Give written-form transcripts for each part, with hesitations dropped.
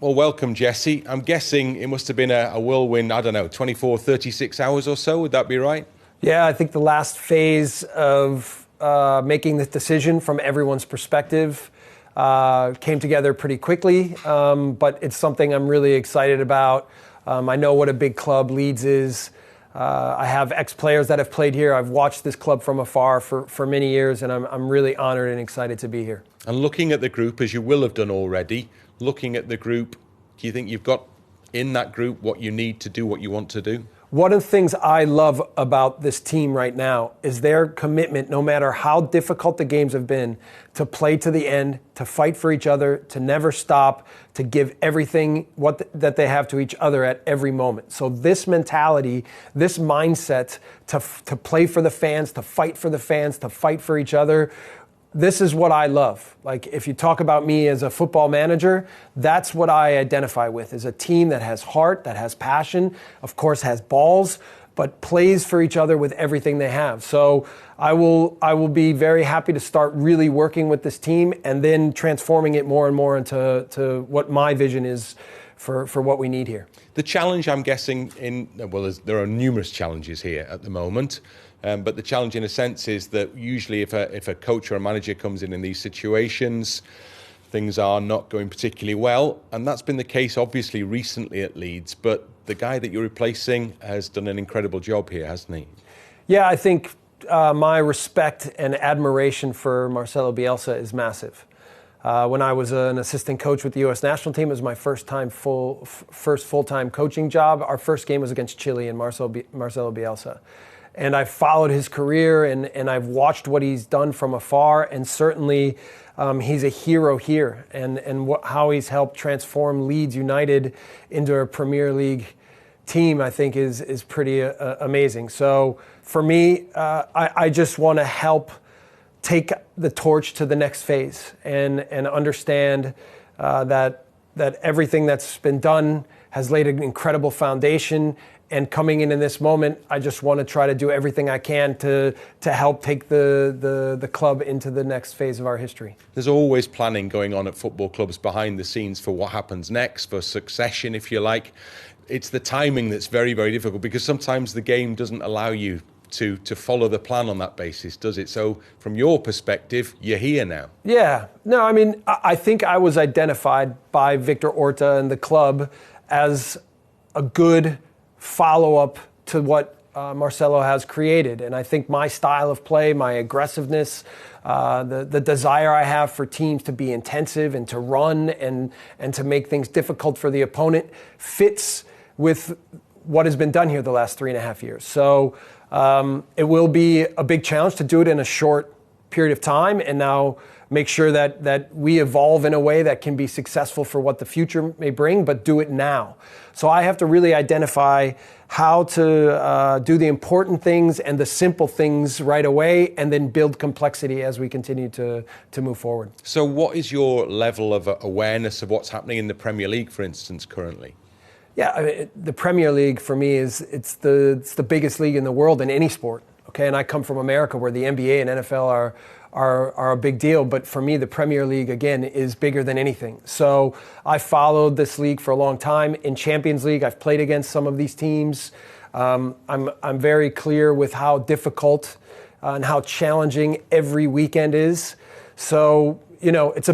Well, welcome, Jesse. I'm guessing it must have been a whirlwind, 24, 36 hours or so. Would that be right? Yeah, I think the last phase of making this decision from everyone's perspective came together pretty quickly, but it's something I'm really excited about. I know what a big club Leeds is. I have ex-players that have played here. I've watched this club from afar for many years, and I'm really honored and excited to be here. And looking at the group, as you will have done already, looking at the group, do you think you've got in that group what you need to do what you want to do? One of the things I love about this team right now is their commitment, no matter how difficult the games have been, to play to the end, to fight for each other, to never stop, to give everything that they have to each other at every moment. So this mentality, this mindset to play for the fans, to fight for the fans, to fight for each other, this is what I love. Like, if you talk about me as a football manager, that's what I identify with, is a team that has heart, that has passion, of course has balls, but plays for each other with everything they have. So I will be very happy to start really working with this team and then transforming it more and more into what my vision is for what we need here. The challenge, I'm guessing, there are numerous challenges here at the moment. But the challenge, in a sense, is that usually if a coach or a manager comes in these situations, things are not going particularly well. And that's been the case, obviously, recently at Leeds. But the guy that you're replacing has done an incredible job here, hasn't he? Yeah, I think my respect and admiration for Marcelo Bielsa is massive. When I was an assistant coach with the U.S. national team, it was my first full-time coaching job. Our first game was against Chile and Marcelo Bielsa. And I've followed his career and I've watched what he's done from afar, and certainly he's a hero here, and how he's helped transform Leeds United into a Premier League team, I think is pretty amazing. So for me, I just want to help take the torch to the next phase and understand that everything that's been done has laid an incredible foundation. And coming in this moment, I just want to try to do everything I can to help take the club into the next phase of our history. There's always planning going on at football clubs behind the scenes for what happens next, for succession, if you like. It's the timing that's very, very difficult, because sometimes the game doesn't allow you to follow the plan on that basis, does it? So from your perspective, you're here now. Yeah. No, I mean, I think I was identified by Victor Orta and the club as a good follow-up to what Marcelo has created. And I think my style of play, my aggressiveness, the desire I have for teams to be intensive and to run and to make things difficult for the opponent fits with what has been done here the last 3.5 years. So it will be a big challenge to do it in a short period of time, and now make sure that we evolve in a way that can be successful for what the future may bring, but do it now. So I have to really identify how to do the important things and the simple things right away, and then build complexity as we continue to move forward. So what is your level of awareness of what's happening in the Premier League, for instance, currently? Yeah, I mean, the Premier League for me it's the biggest league in the world in any sport. Okay, and I come from America, where the NBA and NFL are a big deal, but for me, the Premier League, again, is bigger than anything. So I followed this league for a long time. In Champions League, I've played against some of these teams. I'm very clear with how difficult and how challenging every weekend is. So, you know, it's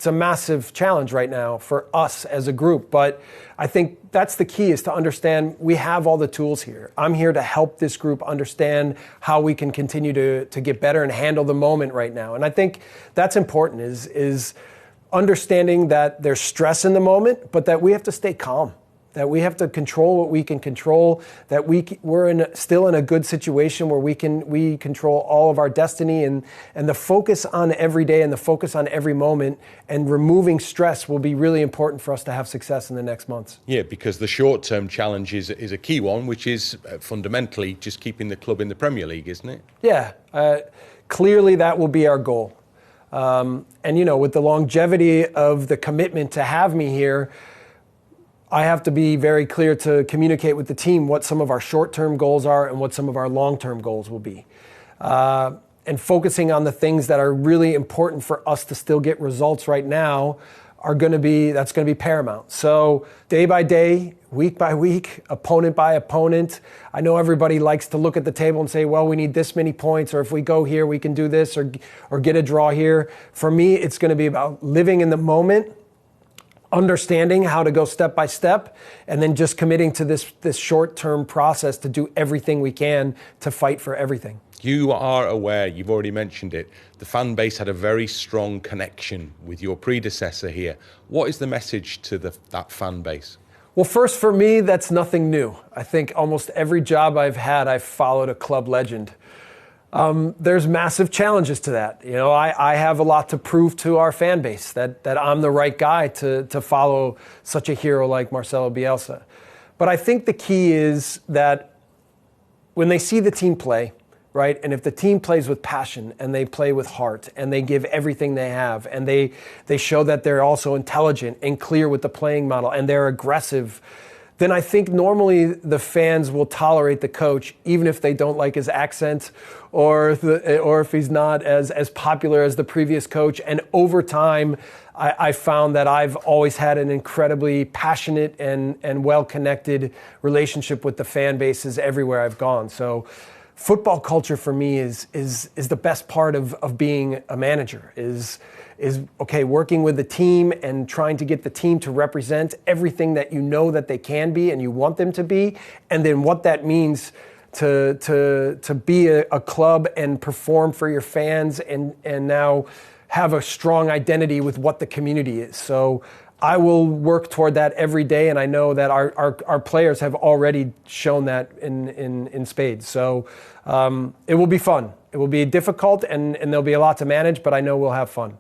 a massive challenge right now for us as a group, but I think that's the key, is to understand we have all the tools here. I'm here to help this group understand how we can continue to get better and handle the moment right now. And I think that's important, is understanding that there's stress in the moment, but that we have to stay calm, that we have to control what we can control, that we're still in a good situation where we control all of our destiny, and the focus on every day and the focus on every moment and removing stress will be really important for us to have success in the next months. Yeah, because the short-term challenge is a key one, which is fundamentally just keeping the club in the Premier League, isn't it? Yeah, clearly that will be our goal. And, you know, with the longevity of the commitment to have me here, I have to be very clear to communicate with the team what some of our short-term goals are and what some of our long-term goals will be. And focusing on the things that are really important for us to still get results right now that's going to be paramount. So day by day, week by week, opponent by opponent. I know everybody likes to look at the table and say, well, we need this many points, or if we go here, we can do this, or get a draw here. For me, it's going to be about living in the moment, understanding how to go step by step, and then just committing to this short-term process to do everything we can to fight for everything. You are aware, you've already mentioned it, the fan base had a very strong connection with your predecessor here. What is the message to that fan base? Well, first, for me, that's nothing new. I think almost every job I've had, I've followed a club legend. There's massive challenges to that. You know, I have a lot to prove to our fan base that I'm the right guy to follow such a hero like Marcelo Bielsa. But I think the key is that when they see the team play, right? And if the team plays with passion and they play with heart and they give everything they have and they show that they're also intelligent and clear with the playing model and they're aggressive, then I think normally the fans will tolerate the coach even if they don't like his accent or if he's not as popular as the previous coach. And over time, I found that I've always had an incredibly passionate and well-connected relationship with the fan bases everywhere I've gone. So football culture for me is the best part of being a manager, is working with the team and trying to get the team to represent everything that you know that they can be and you want them to be, and then what that means to be a club and perform for your fans and now have a strong identity with what the community is. So I will work toward that every day, and I know that our players have already shown that in spades. So it will be fun. It will be difficult, and there'll be a lot to manage, but I know we'll have fun.